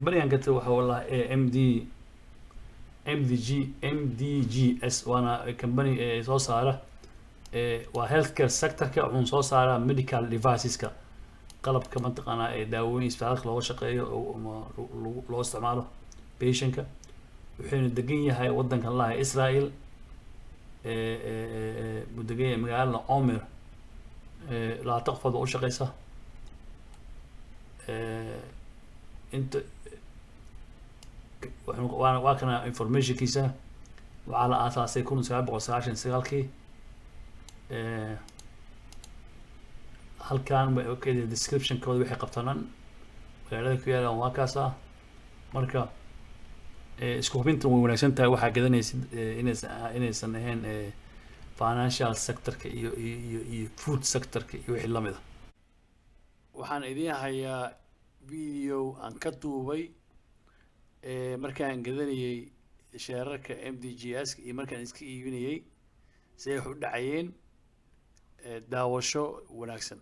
بريان قلت له والله MDGS وانا كمباني soo saara waa healthcare sector-ka wuxuu soo saaraa medical devices-ka qalabka mataqaanaa ee daawooyin isbitaalka looga shaqeeyo oo loo isticmaalo patient-ka wuxuuna degan yahay wadankan laha Israel buu degan yahay magaalada Omer labaatan qofood oo u shaqeysa inta waa kana informationkiisa waxaa la aasaasay 1999kii halkan description-kooda waxay qabtaan magaalada ku yaalaan waa kaas ah marka isku hubintan way wanaagsan tahay waxaa gadanaysid inaysan ahayn financial sector-ka iyo food sector-ka iyo wixii lamid ah waxaan idiin hayaa video aan ka duubay markaan gadanayay sheerarka MDGS iyo markaan iska iibinayay si ay wax u dhacayeen daawasho wanaagsan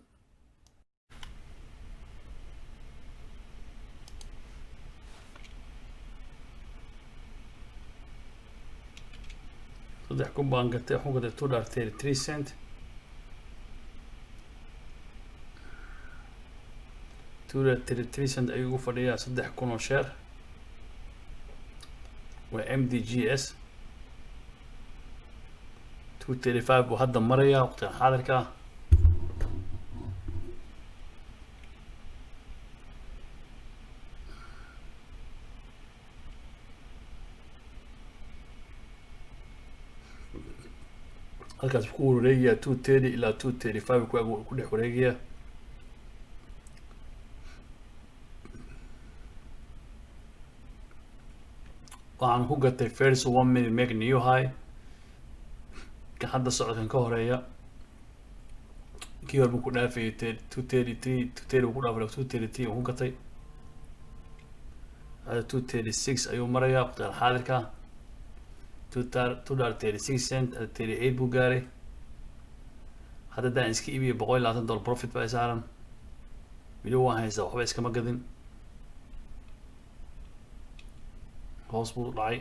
saddex kun baan gatay waxaan gatay $2.33 $2.33 ayuu ugu fadhiyaa 3,000 oo sheer waa MDGS 235 buu hadda marayaa waqtigan xaadirka ah halkaas ku wareegayaa 230 ilaa 235 ku dhex wareegayaa waxaan ku gatay first 1 minute make new high ka hadda socodkan ka horeeya kii hore buu ku dhaafayay 233 buu ku dhaafay 233 buu ku gatay هذا 236 ayuu marayaa waqtigan xaadirka $2.36 38 buu gaaray hadda daan iska iibiyay $120 profit baa saaran weli waan haysaa waxba iskama gadin hoos buu dhacay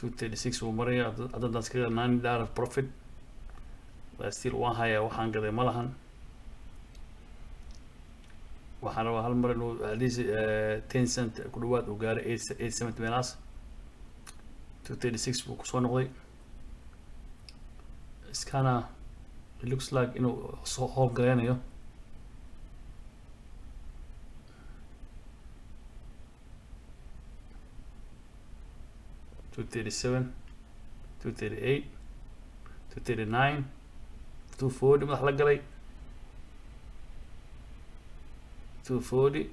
236 buu marayaa hadda daan iska gaday $90 profit still waan hayaa waxaan gaday ma lahan waxaan rabaa hal mar inuu at least 10 cent ku dhawaad uu gaaray 8 cent meelaas 236 buu kusoo noqday iskana it looks like inuu soo hoob gareynayo $237 $238 $239 $240 madax la galay $240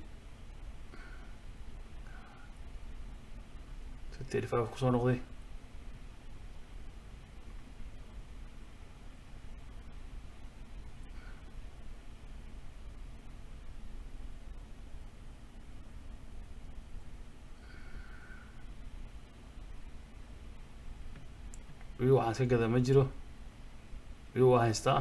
$235 kusoo noqday weli waxaan iska gadaa ma jiro weli waa haystaa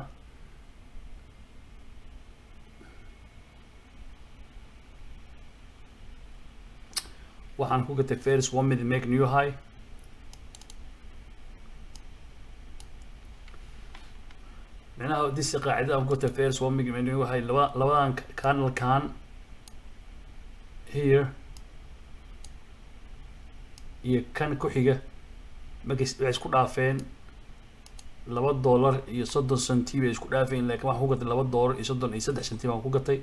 waxaan ku gatay first 1 minute make new high معناها دي قاعدة أو قلت first 1 minute make new high لبان كان here iyo kan ku xiga markay isku dhaafeen $2 iyo 30 senti bay isku dhaafeen laakiin waxaan ku gatay $2 iyo 33 senti baan ku gatay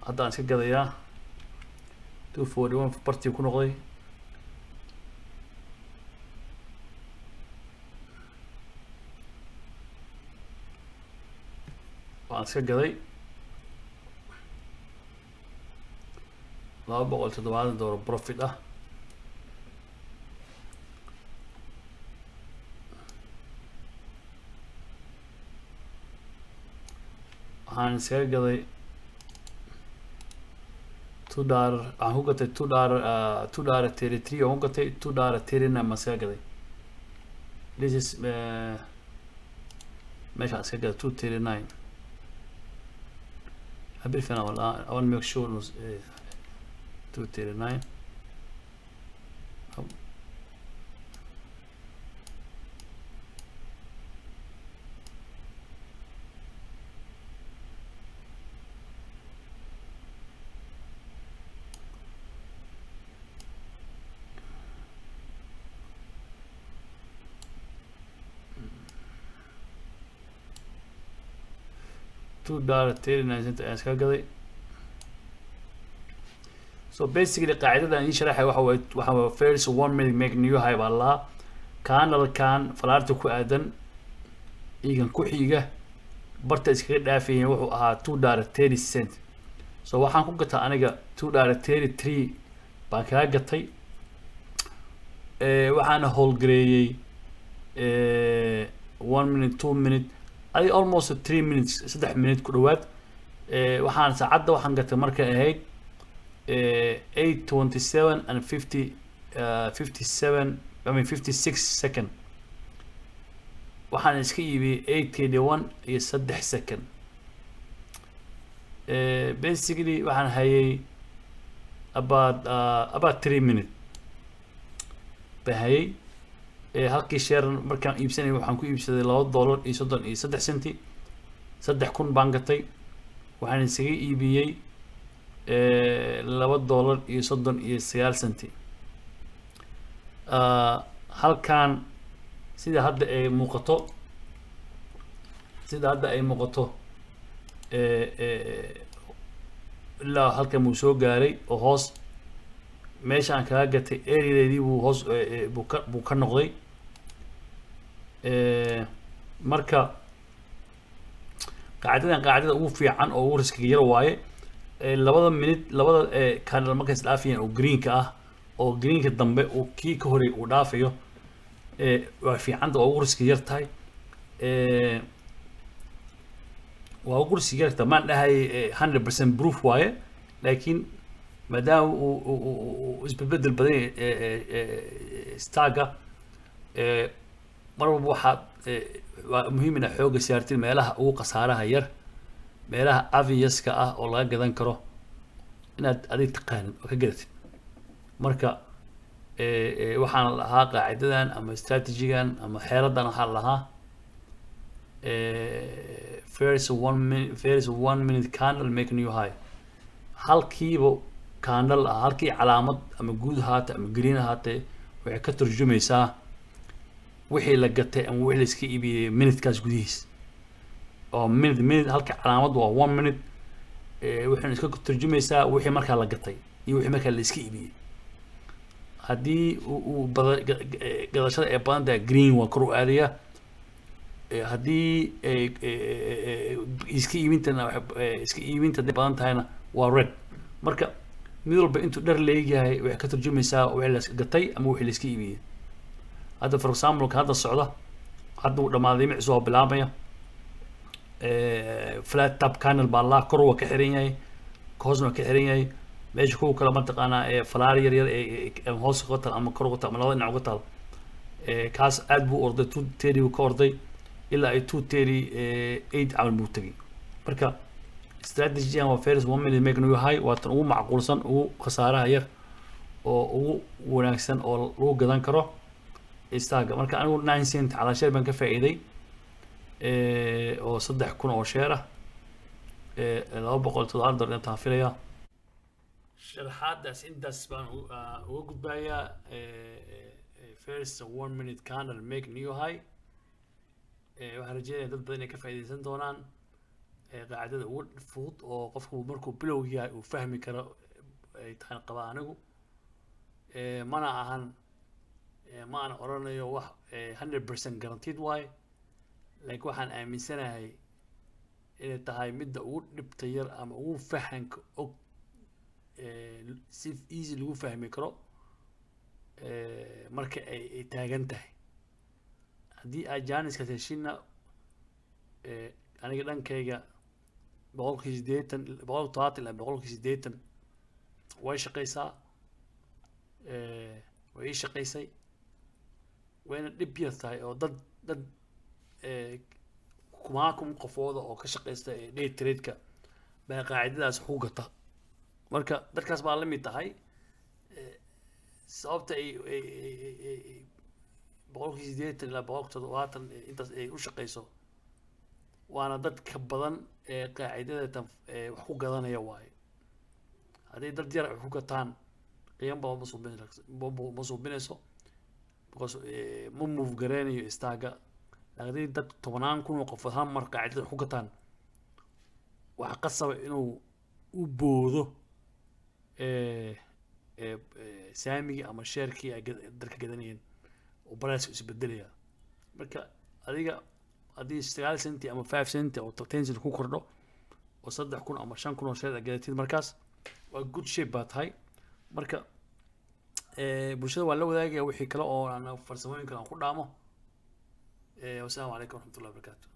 hadda aan iska gadayaa 241 bartii ku noqday waan iska gaday $270 profit ah waxaan iskaga gaday $2 waxaan ku gatay $2.33 oo ku gatay $2.39 ma iskaga gaday this is meeshaan iska gaday $2.39 بالفعل I want to make sure was 239. $2.39 ayaan iska gaday. So basically qaacidadan in sharaxay waxa waa first 1 minute make new high baa lahaa candlekan falaarta ku aadan igan ku xiga barta iskaga dhaafayeen wuxuu ahaa $2.30. So waxaan ku gataa aniga $2.33 baan kaga gatay. waxaana howlgareeyay 1 minute 2 minute ay almost 3 minutes 3 minute ku dhawaad. waxaan saacadda waxaan gatay markay ahayd 8:27 and 57 I mean 56 second. waxaan iska iibiyay 8:31 iyo 3 second. basically waxaan hayay about 3 minute bahayay. halkii share markaan iibsanay waxaan ku iibsaday $2.33 3,000 baan gatay. waxaan isaga iibiyay $2.39. halkan sida hadda ay muuqato ilaa halkan muu soo gaaray oo hoos meeshaan kaga gatay areadeedii buu hoos buu ka noqday. marka qaacidada ugu fiican oo ugu riskiga yar waaye. labada minute labada candle markay isdhaafayaan oo greenka ah oo greenka dambe uu kii ka horeey uu dhaafayo waa fiicanta oo ugu riskiga yar tahay. waa ugu riskiga yar tahay maan dhahay 100% proof waaye laakiin maadaama uu isbedbedel badan staaga mar walba waxaad waa muhiim inaad xooga saartid meelaha ugu khasaaraha yar meelaha obviouska ah oo laga gadan karo inaad adig taqaanid oo ka gadatid. marka waxaan lahaa qaacidadan ama strategigan ama xeeladan waxaan lahaa first 1 minute candle make new high. halkiiba candle ah halkii calaamad ama guud ahaatay ama green ahaatay waxay ka turjumaysaa wixii la gatay ama wixii la iska iibiyay minutekaas gudihiis. oo minute halka calaamad waa 1 minute. waxaan iska turjumaysaa wixii markaa la gatay iyo wixii markaa la iska iibiyay. haddii gadashada ay badan tahay green waa kor u aadaya. haddii iska iibinta haday badan tahayna waa red. marka mid walba intuu dhar leeyahay waxay ka turjumaysaa wixii la gatay ama wixii la iska iibiyay. hadda for example hadda socda hadda uu dhamaaday micsu oo bilaabaya flat top candle baa la kor waa ka xiran yahay hoosna ka xiran yahay. meesha kuwa kale ma taqaanaa falaar yar hoos ka tal ama kor ka tal ama labada dhinac ka tal. kaas aad buu orday 230 buu ka orday ilaa ay 238 camal buu tagay. marka strategy waa first 1 minute make new high waa tan ugu macquulsan ugu khasaaraha yar oo ugu wanaagsan oo lagu gadan karo istaaga. marka anigu 9 cent ala share baan ka faa'iiday oo 3,000 oo share ah $200 inta filaya. sharaxaadaas intaas baan uga gudbayaa first 1 minute candle make new high. waxaan rajeynayaa dad badan inay ka faa'iideysan doonaan qaacidada ugu fudud oo qofku markuu bilow yahay uu fahmi karo ay tahay qaba anigu. mana ahan ma aan oranayo wax 100% guaranteed waaye laakiin waxaan aaminsanahay inay tahay midda ugu dhibta yar ama ugu fahanka og si easy lagu fahmi karo marka ay taagan tahay. haddii aad jaaniska heshina aniga dhankayga 170 ilaa 180 way shaqaysaa. way ii shaqaysay wayna dhib yar tahay oo dad kumaan qofooda oo ka shaqaysta day trade-ka baa qaacidadaas ku gata marka dadkaas baa la mid tahay sababta ay boqolkii 80 ilaa boqolkii 70 intaas ay u shaqeyso waana dad ka badan ee qaacidada tan wax ku gadanaya waaye haddii dad yar wax ku gataan qiimo badan ma suubinayso because ma move gareynayo istaaga haddii dad 10 kun oo qof hal mar qaacidada wax ku gataan waxa qasaba inuu u boodo saamigi ama sheerkii ay dadka gadanayeen oo price isbedelaya marka adiga haddii 9 centi ama 5 centi oo 10 centi ku kordho oo 3 kun ama 5 kun oo sheer gadatid markaas waa good shape baa tahay marka bulshada waa la wadaagaya wixii kale oo aan farsamooyin kale aan ku dhaamo wasalaamu calaykum waraxmatullahi wabarakaatu